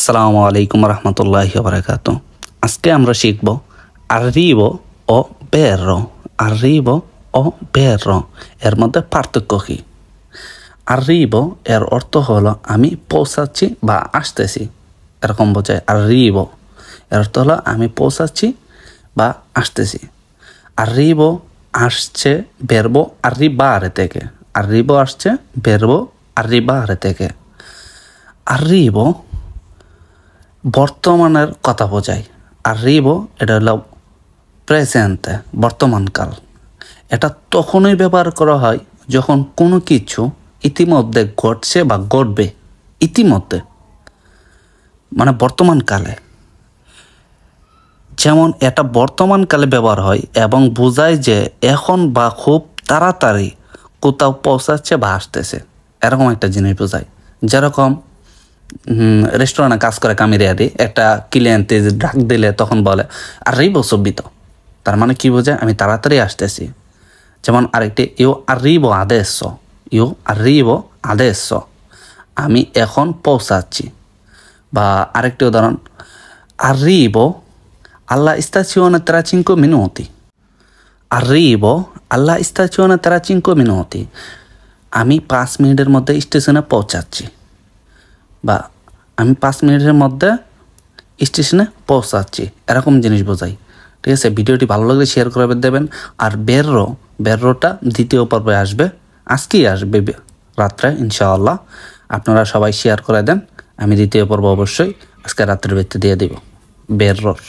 আসসালামু আলাইকুম রহমতুল্লাহি ওয়া বারাকাতুহু। আজকে আমরা শিখব arrivo ও verrò। arrivo ও verrò এর মধ্যে পার্থক্য কি? arrivo এর অর্থ হলো আমি পৌঁছাচ্ছি বা আসতেছি, এরকম বোঝায়। arrivo এর অর্থ হলো আমি পৌঁছাচ্ছি বা আসতেছি। arrivo আসছে verbo arrivare থেকে। arrivo আসছে verbo arrivare থেকে। arrivo বর্তমানের কথা বোঝায়। arrivo এটা হলো প্রেজেন্টে, বর্তমানকাল। এটা তখনই ব্যবহার করা হয় যখন কোনো কিছু ইতিমধ্যে ঘটছে বা ঘটবে। ইতিমধ্যে মানে বর্তমানকালে। যেমন এটা বর্তমানকালে ব্যবহার হয় এবং বোঝায় যে এখন বা খুব তাড়াতাড়ি কোথাও পৌঁছাচ্ছে বা আসতেছে, এরকম একটা জিনিস বোঝায়। যেরকম রেস্টুরেন্টে কাজ করে কামিরিয়ারি একটা ক্লিয়েন্টে ডাক দিলে তখন বলে arrivo subito, তার মানে কি বোঝায়? আমি তাড়াতাড়ি আসতেছি। যেমন আরেকটি io arrivo adesso, io arrivo adesso, আমি এখন পৌঁছাচ্ছি। বা আরেকটি উদাহরণ arrivo alla stazione tra 5 minuti, arrivo alla stazione tra 5 minuti, আমি 5 মিনিটের মধ্যে স্টেশনে পৌঁছাচ্ছি। বা আমি 5 মিনিটের মধ্যে স্টেশনে পৌঁছাচ্ছি, এরকম জিনিস বোঝাই। ঠিক আছে, ভিডিওটি ভালো লাগলে শেয়ার করে দেবেন। আর বেরোটা দ্বিতীয় পর্বে আসবে, আজকেই আসবে রাত্রে ইনশাআল্লাহ। আপনারা সবাই শেয়ার করে দেন, আমি দ্বিতীয় পর্ব অবশ্যই আজকে রাত্রের ভিত্তি দিয়ে দিব বেরোর।